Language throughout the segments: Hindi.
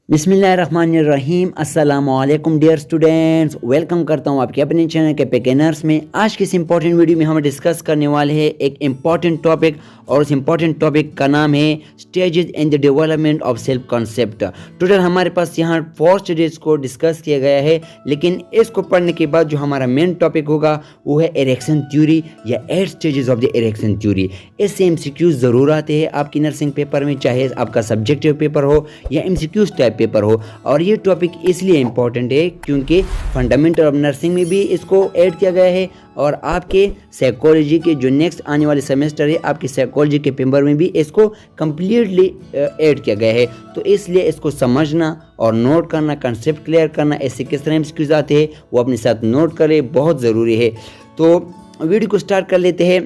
बिस्मिल्लाहिर्रहमानिर्रहीम अस्सलामुअलैकुम डियर स्टूडेंट्स, वेलकम करता हूँ आपके अपने चैनल के पेकेनर्स में। आज की इस इम्पॉर्टेंट वीडियो में हम डिस्कस करने वाले हैं एक इम्पॉर्टेंट टॉपिक, और उस इम्पॉर्टेंट टॉपिक का नाम है stages in the development of self concept. Total हमारे पास यहाँ 4 स्टेजेस को डिस्कस किया गया है, लेकिन इसको पढ़ने के बाद जो हमारा मेन टॉपिक होगा वो है इरेक्शन थ्योरी या 8 stages of the erection theory. इससे MCQ ज़रूर आते हैं आपकी नर्सिंग पेपर में, चाहे आपका सब्जेक्टिव पेपर हो या MCQ टाइप पेपर हो। और ये टॉपिक इसलिए इम्पॉर्टेंट है क्योंकि फंडामेंटल ऑफ नर्सिंग में भी इसको ऐड किया गया है, और आपके साइकोलॉजी के जो नेक्स्ट आने वाले सेमेस्टर है आपकी साइकोलॉजी के पेपर में भी इसको कम्प्लीटली ऐड किया गया है। तो इसलिए इसको समझना और नोट करना, कंसेप्ट क्लियर करना, ऐसे किस तरह MCQs आते हैं वो अपने साथ नोट करें, बहुत ज़रूरी है। तो वीडियो को स्टार्ट कर लेते हैं।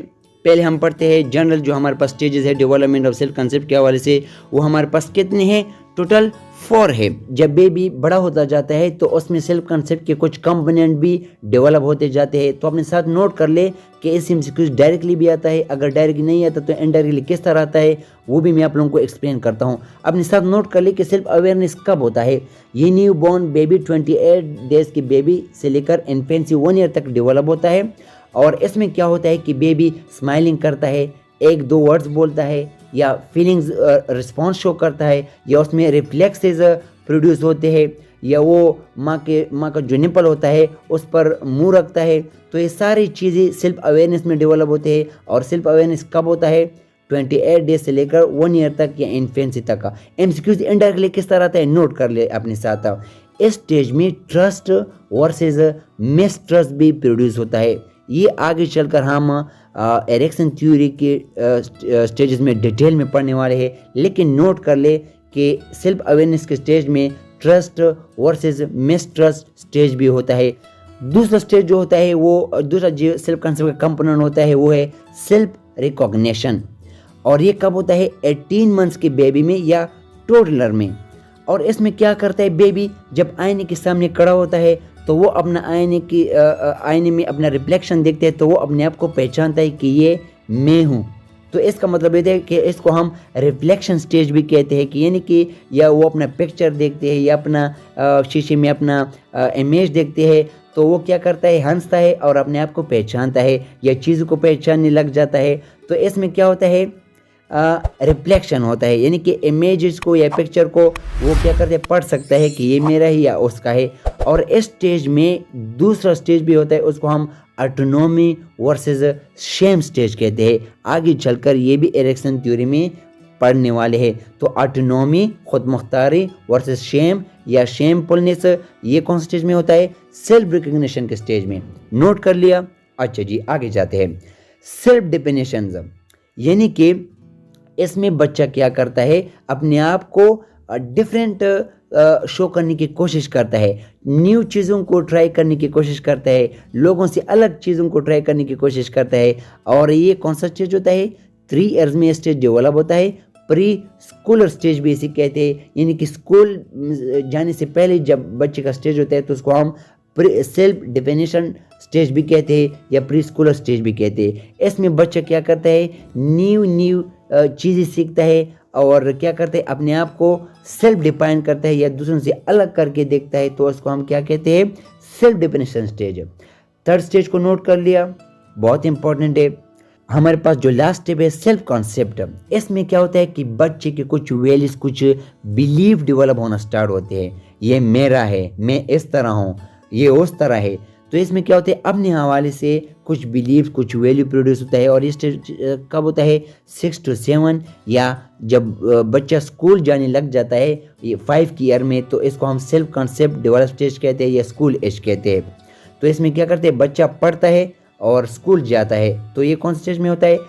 पहले हम पढ़ते हैं जनरल जो हमारे पास स्टेजेस है डेवलपमेंट ऑफ सेल्फ कंसेप्ट के हवाले से। वो हमारे पास कितने हैं? टोटल 4 है। जब बेबी बड़ा होता जाता है तो उसमें सेल्फ कंसेप्ट के कुछ कंपोनेंट भी डेवलप होते जाते हैं। तो अपने साथ नोट कर ले कि इस MCQ डायरेक्टली भी आता है, अगर डायरेक्टली नहीं आता तो इनडायरेक्टली किस तरह आता है वो भी मैं आप लोगों को एक्सप्लेन करता हूँ। अपने साथ नोट कर ले कि सेल्फ अवेयरनेस कब होता है। ये न्यू बॉर्न बेबी 28 डेज की बेबी से लेकर इन्फेंसी 1 ईयर तक डेवलप होता है। और इसमें क्या होता है कि बेबी स्माइलिंग करता है, 1-2 वर्ड्स बोलता है, या फीलिंग्स रिस्पॉन्स शो करता है, या उसमें रिफ्लेक्सेस प्रोड्यूस होते हैं, या वो माँ का जो निपल होता है उस पर मुंह रखता है। तो ये सारी चीज़ें सेल्फ अवेयरनेस में डेवलप होते हैं। और सेल्फ अवेयरनेस कब होता है? 28 डेज से लेकर 1 ईयर तक या इन्फेंसी तक का। MCQ इनडायरेक्टली किस तरह आता है नोट कर ले अपने साथ। इस स्टेज में ट्रस्ट वर्सेस मिसट्रस्ट भी प्रोड्यूस होता है। ये आगे चलकर हम इरेक्शन थ्योरी के स्टेजेस में डिटेल में पढ़ने वाले हैं, लेकिन नोट कर ले कि सेल्फ अवेयरनेस के स्टेज में ट्रस्ट वर्सेस मिसट्रस्ट स्टेज भी होता है। दूसरा स्टेज जो होता है वो दूसरा जो सेल्फ कंसेप्ट का कंपोनेंट होता है वो है सेल्फ रिकॉग्निशन। और ये कब होता है? 18 मंथ्स के बेबी में या टोडलर में। और इसमें क्या करता है बेबी? जब आईने के सामने खड़ा होता है तो वो अपना आईने में अपना रिफ्लेक्शन देखते हैं, तो वो अपने आप को पहचानता है कि ये मैं हूँ। तो इसका मतलब ये है कि इसको हम रिफ्लेक्शन स्टेज भी कहते हैं, कि यानी कि या वो अपना पिक्चर देखते हैं या अपना शीशे में अपना इमेज देखते हैं, तो वो क्या करता है? हंसता है और अपने आप को पहचानता है या चीज़ों को पहचानने लग जाता है। तो इसमें क्या होता है? रिफ्लेक्शन होता है, यानी कि इमेजेस को या पिक्चर को वो क्या करते हैं? पढ़ सकता है कि ये मेरा है या उसका है। और इस स्टेज में दूसरा स्टेज भी होता है, उसको हम ऑटोनॉमी वर्सेस शेम स्टेज कहते हैं। आगे चलकर ये भी इरेक्शन थ्योरी में पढ़ने वाले हैं। तो ऑटोनॉमी खुद मुख्तारी वर्सेस शेम या शेमफुलनेस, ये कौन स्टेज में होता है? सेल्फ रिकग्निशन के स्टेज में। नोट कर लिया? अच्छा जी, आगे जाते हैं। सेल्फ डिफिनेशन, यानी कि इसमें बच्चा क्या करता है? अपने आप को डिफरेंट शो करने की कोशिश करता है, न्यू चीज़ों को ट्राई करने की कोशिश करता है, लोगों से अलग चीज़ों को ट्राई करने की कोशिश करता है। और ये कौन सा स्टेज होता है? 3 ईयर्स में स्टेज डेवलप होता है। प्री स्कूलर स्टेज भी इसे कहते हैं, यानी कि स्कूल जाने से पहले जब बच्चे का स्टेज होता है तो उसको हम सेल्फ डिफिनेशन स्टेज भी कहते हैं या प्री स्कूलर स्टेज भी कहते हैं। इसमें बच्चा क्या करता है? न्यू चीज़ें सीखता है और क्या करते हैं? अपने आप को सेल्फ डिफाइन करता है या दूसरों से अलग करके देखता है, तो उसको हम क्या कहते हैं? Self definition stage. 3rd stage को नोट कर लिया? बहुत इंपॉर्टेंट है। हमारे पास जो लास्ट स्टेप है सेल्फ कॉन्सेप्ट। इसमें क्या होता है कि बच्चे के कुछ वैल्यूज, कुछ बिलीफ डेवलप होना स्टार्ट होते हैं। ये मेरा है, मैं इस तरह हूँ, ये उस तरह है। तो इसमें क्या होता है? अपने हवाले से कुछ बिलीफ, कुछ वैल्यू प्रोड्यूस होता है। और ये स्टेज कब होता है? 6 to 7, या जब बच्चा स्कूल जाने लग जाता है ये 5 की ईयर में, तो इसको हम सेल्फ कॉन्सेप्ट डेवलप स्टेज कहते हैं या स्कूल एज कहते हैं। तो इसमें क्या करते हैं? बच्चा पढ़ता है और स्कूल जाता है, तो ये कौन स्टेज में होता है?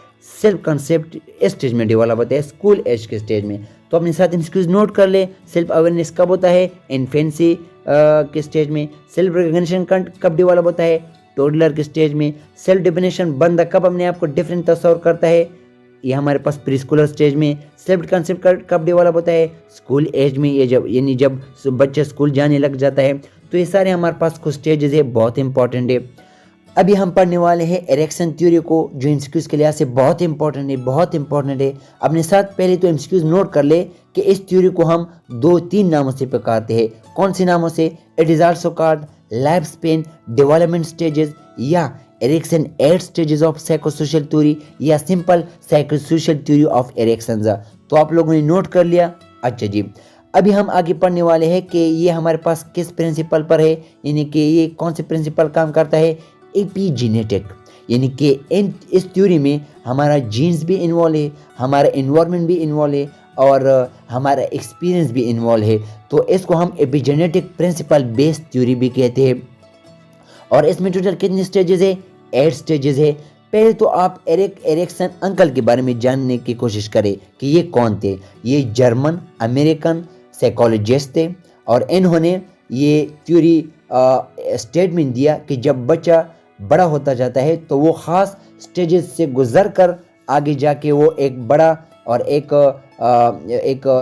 सेल्फ कॉन्सेप्ट इस स्टेज में डेवलप होता है, स्कूल एज के स्टेज में। तो अपने साथ MCQ नोट कर ले। सेल्फ अवेयरनेस कब होता है? इन्फेंसी के स्टेज में। सेल्फ रिकग्निशन कब डेवलप होता है? टोडलर के स्टेज में। सेल्फ डिफिनेशन, बंदा कब अपने आप को डिफरेंट तस्वर करता है? ये हमारे पास प्री स्कूलर स्टेज में। सेल्फ कंसेप्ट कब डेवलप होता है? स्कूल एज में, ये जब बच्चा स्कूल जाने लग जाता है। तो ये सारे हमारे पास कुछ स्टेजेस है, बहुत इंपॉर्टेंट है। अभी हम पढ़ने वाले हैं इरेक्शन थ्योरी को, जो MCQs के लिहाज से बहुत इंपॉर्टेंट है, बहुत इंपॉर्टेंट है। अपने साथ पहले तो MCQs नोट कर ले कि इस थ्योरी को हम 2-3 नामों से पुकारते हैं। कौन से नामों से? It is also called life span development stages, या Erikson 8 stages of psychosocial theory, या simple psychosocial theory of Erikson. तो आप लोगों ने नोट कर लिया। अच्छा जी, अभी हम आगे पढ़ने वाले हैं कि ये हमारे पास किस प्रिंसिपल पर है, यानी कि ये कौन से प्रिंसिपल काम करता है? एपीजेनेटिक, यानी कि इस थ्योरी में हमारा जीन्स भी इन्वॉल्व है, हमारा इन्वायरमेंट भी इन्वॉल्व है और हमारा एक्सपीरियंस भी इन्वॉल्व है। तो इसको हम एपीजेनेटिक प्रिंसिपल बेस्ड थ्योरी भी कहते हैं। और इसमें टोटल कितने स्टेजेस है? 8 स्टेजेस है। पहले तो आप एरिक्सन अंकल के बारे में जानने की कोशिश करें कि ये कौन थे। ये जर्मन अमेरिकन साइकोलॉजिस्ट थे और इन्होंने ये थ्योरी स्टेटमेंट दिया कि जब बच्चा बड़ा होता जाता है तो वो ख़ास स्टेजेस से गुजर कर आगे जाके वो एक बड़ा और एक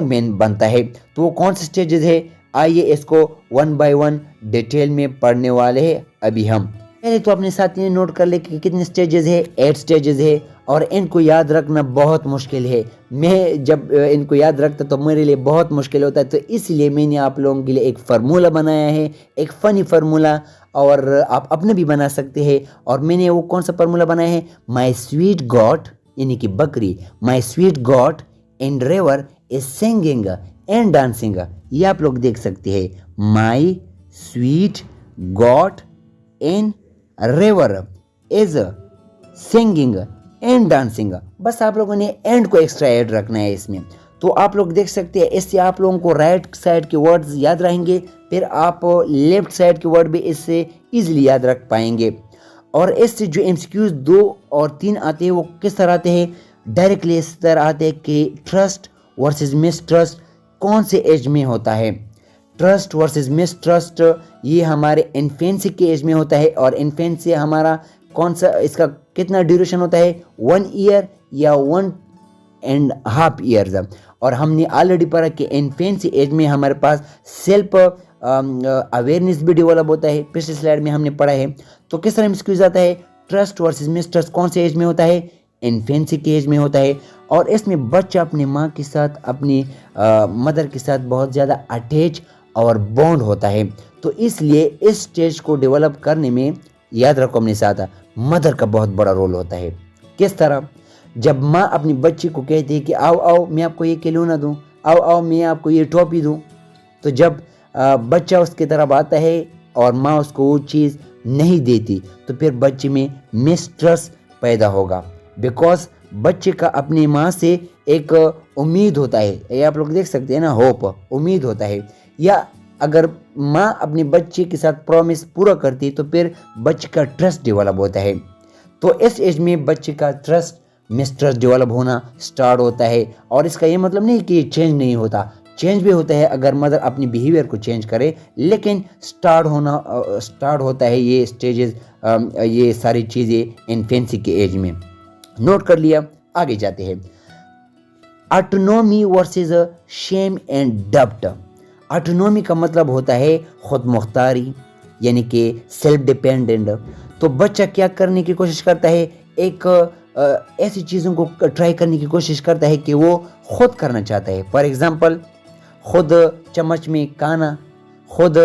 मैन बनता है। तो वो कौन से स्टेजेस है, आइए इसको 1 बाय 1 डिटेल में पढ़ने वाले हैं अभी हम। पहले तो अपने साथ ये नोट कर ले कि कितने स्टेजेस है? 8 स्टेजेस है और इनको याद रखना बहुत मुश्किल है। मैं जब इनको याद रखता तो मेरे लिए बहुत मुश्किल होता है, तो इसलिए मैंने आप लोगों के लिए एक फार्मूला बनाया है, एक फ़नी फार्मूला, और आप अपने भी बना सकते हैं। और मैंने वो कौन सा फार्मूला बनाया है? माई स्वीट गॉट, यानी कि बकरी, my sweet goat and river is singing and dancing. ये आप लोग देख सकते हैं, my sweet goat and river is singing and dancing. बस आप लोगों ने एंड को एक्स्ट्रा ऐड रखना है इसमें। तो आप लोग देख सकते हैं, इससे आप लोगों को राइट साइड के वर्ड्स याद रहेंगे, फिर आप लेफ्ट साइड के वर्ड भी इससे इजीली याद रख पाएंगे। और इससे जो एमसीक्यूज 2 और 3 आते हैं वो किस तरह आते हैं? डायरेक्टली इस तरह आते हैं कि ट्रस्ट वर्सेस मिसट्रस्ट कौन से एज में होता है। ट्रस्ट वर्सेस मिसट्रस्ट ये हमारे इन्फेंसी के एज में होता है, और इन्फेंसी हमारा कौन सा, इसका कितना ड्यूरेशन होता है? 1 ईयर या 1.5 ईयर्स। और हमने ऑलरेडी पढ़ा कि इन्फेंसी एज में हमारे पास सेल्फ अवेयरनेस भी डेवलप होता है, पिछले स्लाइड में हमने पढ़ा है। तो किस तरह मिसक्यूज आता है? ट्रस्ट वर्सेस मिसट्रस्ट कौन से एज में होता है? इन्फेंसी के एज में होता है। और इसमें बच्चा अपनी माँ के साथ, अपनी मदर के साथ बहुत ज़्यादा अटैच और बॉन्ड होता है। तो इसलिए इस स्टेज को डेवलप करने में, याद रखो अपने साथ, मदर का बहुत बड़ा रोल होता है। किस तरह? जब माँ अपनी बच्ची को कहती है कि आओ आओ मैं आपको ये खिलौना दूँ, आओ आओ मैं आपको ये टोपी दूँ, तो जब बच्चा उसकी तरफ आता है और माँ उसको वो चीज़ नहीं देती तो फिर बच्चे में मिसट्रस्ट पैदा होगा, बिकॉज बच्चे का अपनी माँ से एक उम्मीद होता है। ये आप लोग देख सकते हैं ना, होप, उम्मीद होता है। या अगर माँ अपने बच्चे के साथ प्रॉमिस पूरा करती है तो फिर बच्चे का ट्रस्ट डेवलप होता है। तो इस एज में बच्चे का ट्रस्ट मिसट्रस्ट डेवलप होना स्टार्ट होता है। और इसका ये मतलब नहीं कि चेंज नहीं होता, चेंज भी होता है अगर मदर अपनी बिहेवियर को चेंज करे, लेकिन स्टार्ट होता है ये स्टेजेस, ये सारी चीज़ें इन्फेंसी के एज में। नोट कर लिया, आगे जाते हैं। ऑटोनॉमी वर्सेस शेम एंड डब्ट। ऑटोनॉमी का मतलब होता है खुद मुख्तारी, यानी कि सेल्फ डिपेंडेंट। तो बच्चा क्या करने की कोशिश करता है? एक ऐसी चीज़ों को ट्राई करने की कोशिश करता है कि वो खुद करना चाहता है। फॉर एग्जांपल, खुद चम्मच में खाना, खुद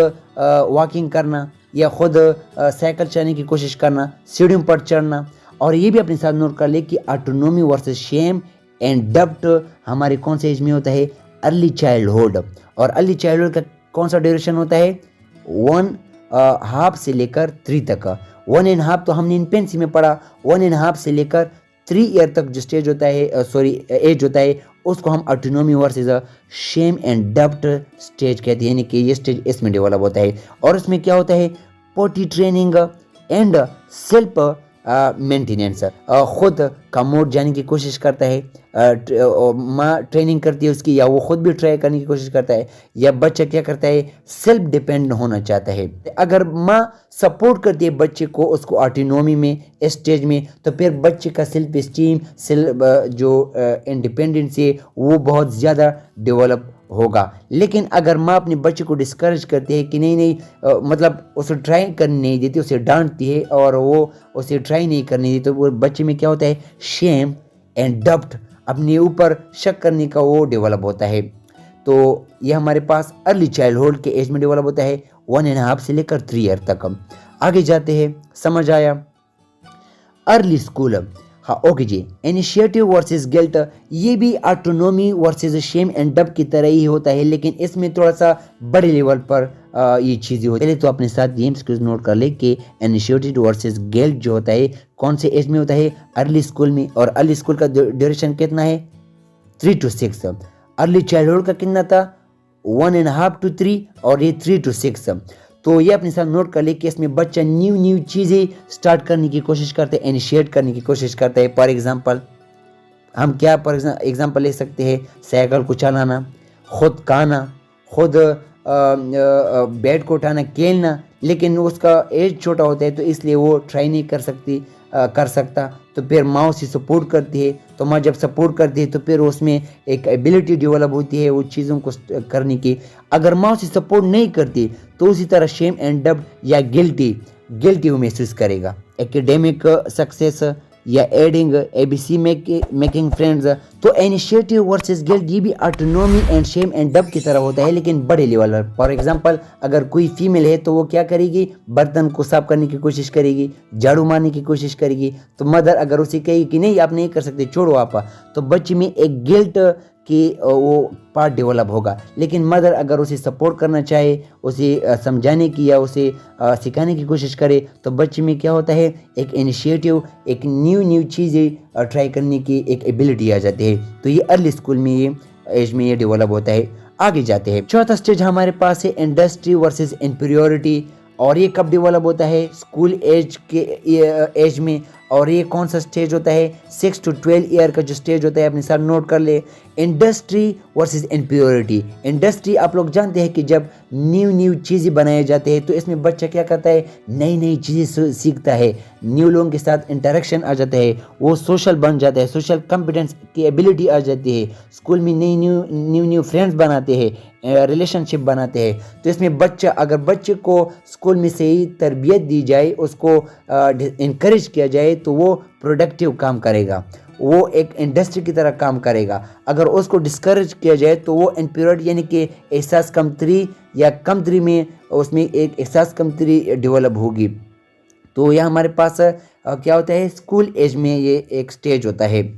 वॉकिंग करना, या खुद साइकिल चलाने की कोशिश करना, सीढ़ियों पर चढ़ना। और ये भी अपने साथ नोट कर ले कि ऑटोनॉमी वर्सेस शेम एंड डब्ट हमारे कौन से एज में होता है? Early childhood. और अर्ली चाइल्डहुड का कौन सा ड्यूरेशन होता है? 1.5 से लेकर 3 तक। 1.5 तो हमने इन्फेंसी में पढ़ा, 1.5 से लेकर 3 ईयर तक जो स्टेज होता है, एज होता है, उसको हम ऑटोनॉमी वर्सेस शेम एंड डब्ट स्टेज कहते हैं, यानी कि ये स्टेज इसमें डेवलप होता है। और इसमें क्या होता है? पोटी ट्रेनिंग एंड सेल्फ मेंटेनेंस। खुद का मोड जाने की कोशिश करता है, माँ ट्रेनिंग करती है उसकी, या वो खुद भी ट्राई करने की कोशिश करता है, या बच्चा क्या करता है? सेल्फ डिपेंड होना चाहता है। अगर माँ सपोर्ट करती है बच्चे को उसको ऑटोनॉमी में, स्टेज में, तो फिर बच्चे का सेल्फ स्टीम, जो इंडिपेंडेंस है वो बहुत ज़्यादा डेवलप होगा। लेकिन अगर माँ अपने बच्चे को डिस्करेज करती है कि नहीं, मतलब उसे ट्राई करने नहीं देती, उसे डांटती है और वो उसे ट्राई नहीं करने देती, तो वो बच्चे में क्या होता है? शेम एंड डब्ट, अपने ऊपर शक करने का वो डेवलप होता है। तो ये हमारे पास अर्ली चाइल्डहुड के एज में डेवलप होता है, 1.5 से लेकर 3 ईयर तक। आगे जाते हैं, समझ आया। अर्ली स्कूल, हाँ ओके जी। इनिशिएटिव वर्सेस गिल्ट, ये भी autonomy versus shame and dub की तरह ही होता है, लेकिन इसमें थोड़ा सा बड़े लेवल पर ये चीज़ें होती है। पहले तो अपने साथ ये एमसीक्यूज नोट कर ले कि इनिशिएटिव वर्सेस गिल्ट जो होता है कौन से एज में होता है, अर्ली स्कूल में। और अर्ली स्कूल का ड्यूरेशन कितना है, 3 to 6। अर्ली चाइल्डहुड का कितना था, 1.5 to 3, और ये 3 to 6। तो ये अपने साथ नोट कर ले कि इसमें बच्चा न्यू चीज़ें स्टार्ट करने की कोशिश करते हैं, इनिशिएट करने की कोशिश करते हैं। फॉर एग्जांपल हम क्या फॉर एग्जांपल ले सकते हैं, साइकिल को चलाना, खुद खाना, खुद बेड को उठाना, खेलना। लेकिन उसका एज छोटा होता है तो इसलिए वो ट्राई नहीं कर सकता। तो फिर माँ उसे सपोर्ट करती है, तो माँ जब सपोर्ट करती है तो फिर उसमें एक एबिलिटी डेवलप होती है वो चीज़ों को करने की। अगर माँ उसे सपोर्ट नहीं करती तो उसी तरह शेम एंड डब या गिल्टी वो महसूस करेगा। एकेडमिक सक्सेस या एडिंग एबीसी मेकिंग फ्रेंड्स। तो इनिशिएटिव वर्सेस गिल्ट ये भी autonomy and shame and dub की तरह होता है, लेकिन बड़े लेवल पर। फॉर एग्जांपल अगर कोई फीमेल है तो वो क्या करेगी, बर्तन को साफ करने की कोशिश करेगी, झाड़ू मारने की कोशिश करेगी। तो मदर अगर उसे कहेगी कि नहीं आप नहीं कर सकते, छोड़ो आप, तो बच्चे में एक गिल्ट कि वो पार्ट डेवलप होगा। लेकिन मदर अगर उसे सपोर्ट करना चाहे, उसे समझाने की या उसे सिखाने की कोशिश करे, तो बच्चे में क्या होता है, एक इनिशिएटिव, एक न्यू चीज़ें ट्राई करने की एक एबिलिटी आ जाती है। तो ये अर्ली स्कूल में ये एज में ये डेवलप होता है। आगे जाते हैं, चौथा स्टेज हमारे पास है इंडस्ट्री वर्सेस इन्फीरियोरिटी। और ये कब डेवलप होता है, स्कूल एज के एज में। और ये कौन सा स्टेज होता है, 6 to 12 ईयर का जो स्टेज होता है, अपने साथ नोट कर ले। Industry versus inferiority. इंडस्ट्री आप लोग जानते हैं कि जब न्यू चीज़ें बनाए जाते हैं तो इसमें बच्चा क्या करता है, नई चीज़ें सीखता है, न्यू लोगों के साथ इंटरेक्शन आ जाता है, वो सोशल बन जाता है, सोशल कॉम्पिटेंस की एबिलिटी आ जाती है। स्कूल में न्यू फ्रेंड्स बनाते हैं, रिलेशनशिप बनाते हैं। तो इसमें अगर बच्चे को स्कूल में सही तरबियत दी जाए, उसको इनकरेज किया जाए, तो वो प्रोडक्टिव काम करेगा, वो एक इंडस्ट्री की तरह काम करेगा। अगर उसको डिस्करेज किया जाए तो वो इन्फीरियरिटी यानी कि एहसास कमतरी या कमतरी में उसमें एक एहसास कमतरी डेवलप होगी। तो यह हमारे पास क्या होता है, स्कूल एज में ये एक स्टेज होता है।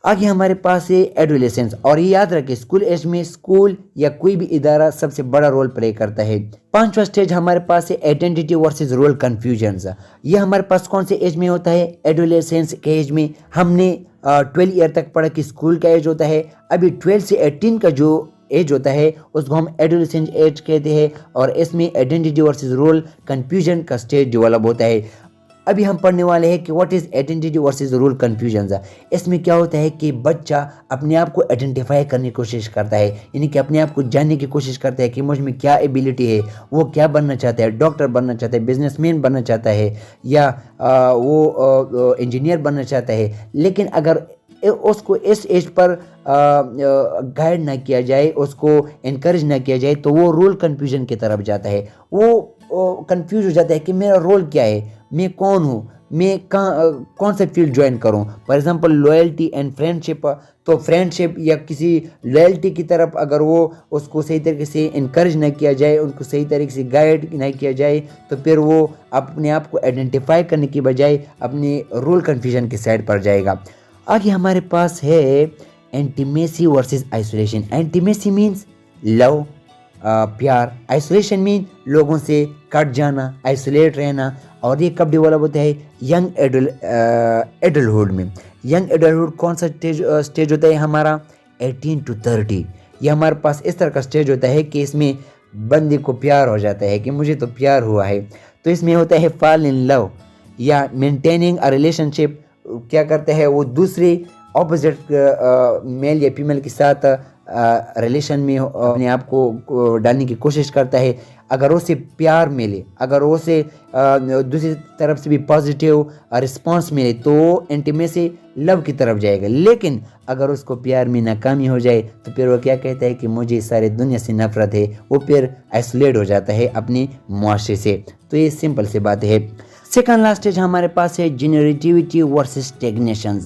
आगे हमारे पास है एडोलेसेंस। और ये याद रखें, स्कूल एज में स्कूल या कोई भी इदारा सबसे बड़ा रोल प्ले करता है। पांचवा स्टेज हमारे पास है आइडेंटिटी वर्सेस रोल कंफ्यूजन्स। ये हमारे पास कौन से एज में होता है, एडोलेसेंस के एज में। हमने 12 ईयर तक पढ़ा कि स्कूल का एज होता है। अभी 12 से 18 का जो एज होता है उसको हम एडोलेसेंस एज कहते हैं। और इसमें आइडेंटिटी वर्सेस रोल कंफ्यूजन का स्टेज डेवलप होता है। अभी हम पढ़ने वाले हैं कि what is identity versus role confusion. इसमें क्या होता है कि बच्चा अपने आप को आइडेंटिफाई करने की कोशिश करता है, यानी कि अपने आप को जानने की कोशिश करता है कि मुझ में क्या एबिलिटी है, वो क्या बनना चाहता है, डॉक्टर बनना चाहता है, बिजनेसमैन बनना चाहता है, या वो इंजीनियर बनना चाहता है। लेकिन अगर उसको इस एज पर गाइड ना किया जाए, उसको इनकरेज ना किया जाए, तो वो रोल कंफ्यूजन की तरफ जाता है। वो कंफ्यूज हो जाता है कि मेरा रोल क्या है, मैं कौन हूँ, मैं कौन सा फील्ड ज्वाइन करूँ। For example loyalty and friendship. तो फ्रेंडशिप या किसी लॉयल्टी की तरफ अगर वो उसको सही तरीके से इनकरेज ना किया जाए, उनको सही तरीके से गाइड ना किया जाए, तो फिर वो अपने आप को आइडेंटिफाई करने की बजाय अपने रोल कन्फ्यूजन की साइड पर जाएगा। आगे हमारे पास है intimacy versus isolation. Intimacy means love, प्यार। आइसोलेशन मीन लोगों से कट जाना, आइसोलेट रहना। और ये कब डेवलप होता है, यंग एडल्टहुड में। यंग एडल्टहुड कौन सा स्टेज होता है हमारा, 18 to 30। ये हमारे पास इस तरह का स्टेज होता है कि इसमें बंदे को प्यार हो जाता है कि मुझे तो प्यार हुआ है। तो इसमें होता है फॉल इन लव या मेंटेनिंग अ रिलेशनशिप। क्या करता है वो दूसरे ऑपोजिट मेल या फीमेल के साथ रिलेशन में अपने आप को डालने की कोशिश करता है। अगर उसे प्यार मिले, अगर उसे दूसरी तरफ से भी पॉजिटिव रिस्पांस मिले, तो वो इंटीमेसी लव की तरफ जाएगा। लेकिन अगर उसको प्यार में नाकामी हो जाए तो फिर वो क्या कहता है कि मुझे सारी दुनिया से नफरत है, वो फिर आइसोलेट हो जाता है अपने मुआशरे से। तो ये सिंपल सी बात है। सेकंड लास्ट स्टेज हमारे पास है जेनरेटिविटी वर्सेस स्टैग्नेशन।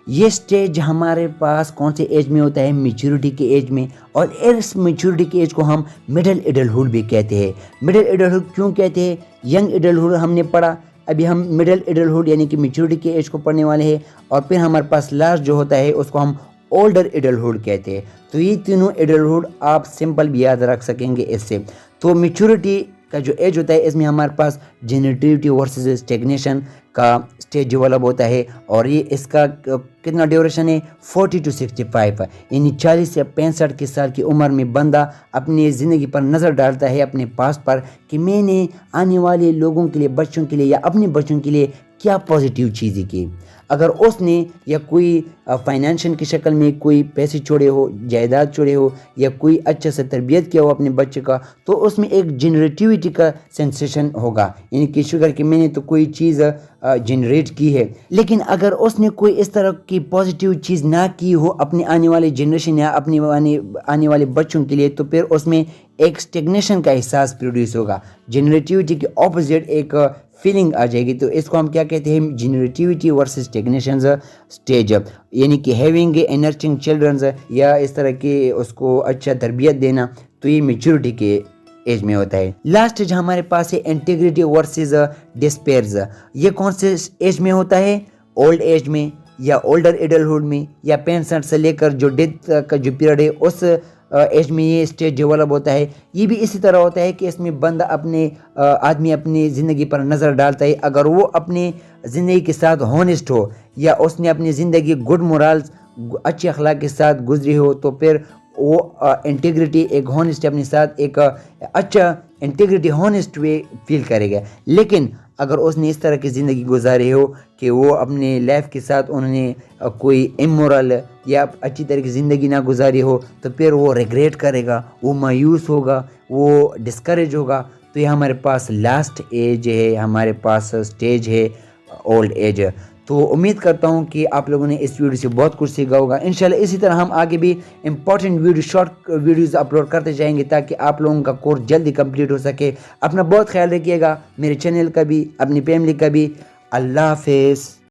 ये स्टेज हमारे पास कौन से एज में होता है? मेच्योरिटी के एज में, और इस मेच्योरिटी के एज को हम मिडिल एडल्टहुड भी कहते हैं। मिडिल एडल्टहुड क्यों कहते हैं? यंग एडल्टहुड हमने पढ़ा, अभी हम मिडिल एडल्टहुड यानी कि मेच्योरिटी के एज को पढ़ने वाले हैं, और फिर हमारे पास लास्ट जो होता है उसको हम ओल्डर एडल्टहुड कहते हैं। तो ये तीनों एडल्टहुड आप सिंपल भी याद रख सकेंगे इससे। तो मेच्योरिटी का जो एज होता है इसमें हमारे पास जेनरेटिविटी वर्सेस स्टेग्नेशन का स्टेज डेवलप होता है, और ये इसका कितना ड्यूरेशन है? 40 to 65, यानी 40 से 65 के साल की उम्र में बंदा अपनी ज़िंदगी पर नज़र डालता है, अपने पास पर, कि मैंने आने वाले लोगों के लिए, बच्चों के लिए या अपने बच्चों के लिए क्या पॉजिटिव चीज़ें की। अगर उसने या कोई फाइनेंशियल की शक्ल में कोई पैसे छोड़े हो, जायदाद छोड़े हो, या कोई अच्छे से तरबियत किया हो अपने बच्चे का, तो उसमें एक जनरेटिविटी का सेंसेशन होगा, यानी कि शुगर कि मैंने तो कोई चीज़ जनरेट की है। लेकिन अगर उसने कोई इस तरह की पॉजिटिव चीज़ ना की हो अपने आने वाले जनरेशन या अपने आने वाले बच्चों के लिए, तो फिर उसमें एक स्टेग्नेशन का एहसास प्रोड्यूस होगा। जनरेटिविटी के ऑपोजिट एक फीलिंग आ जाएगी। तो इसको हम क्या कहते हैं? जनरेटिविटी वर्सेस स्टेग्नेशन स्टेज, यानी कि हैविंग ए नर्चरिंग चिल्ड्रंस, या इस तरह की उसको अच्छा तरबियत देना। तो ये मेच्योरिटी के एज में होता है। लास्ट एज हमारे पास है इंटीग्रिटी वर्सेस डिस्पेयर्स। ये कौन से एज में होता है? ओल्ड एज में, या ओल्डर एडल्टहुड में, या 65 से लेकर जो डेथ का जो पीरियड है उस एज में ये स्टेज डेवलप होता है। ये भी इसी तरह होता है कि इसमें बंदा आदमी अपनी ज़िंदगी पर नज़र डालता है। अगर वो अपनी ज़िंदगी के साथ हॉनेस्ट हो, या उसने अपनी ज़िंदगी गुड मोरल्स, अच्छे अखलाक के साथ गुजरी हो, तो फिर वो इंटीग्रिटी, एक हॉनेस्ट अपने साथ एक अच्छा इंटीग्रिटी हॉनेस्ट वे फील करेगा। लेकिन अगर उसने इस तरह की ज़िंदगी गुजारी हो कि वो अपने लाइफ के साथ उन्होंने कोई इमोरल या अच्छी तरह की ज़िंदगी ना गुजारी हो, तो फिर वो रिग्रेट करेगा, वो मायूस होगा, वो डिस्करेज होगा। तो ये हमारे पास लास्ट एज है, हमारे पास स्टेज है ओल्ड एज। तो उम्मीद करता हूँ कि आप लोगों ने इस वीडियो से बहुत कुछ सीखा होगा। इंशाल्लाह इसी तरह हम आगे भी important video, short videos upload करते जाएंगे, ताकि आप लोगों का कोर्स जल्दी कंप्लीट हो सके। अपना बहुत ख्याल रखिएगा, मेरे चैनल का भी, अपनी फैमिली का भी। अल्लाह हाफिज़।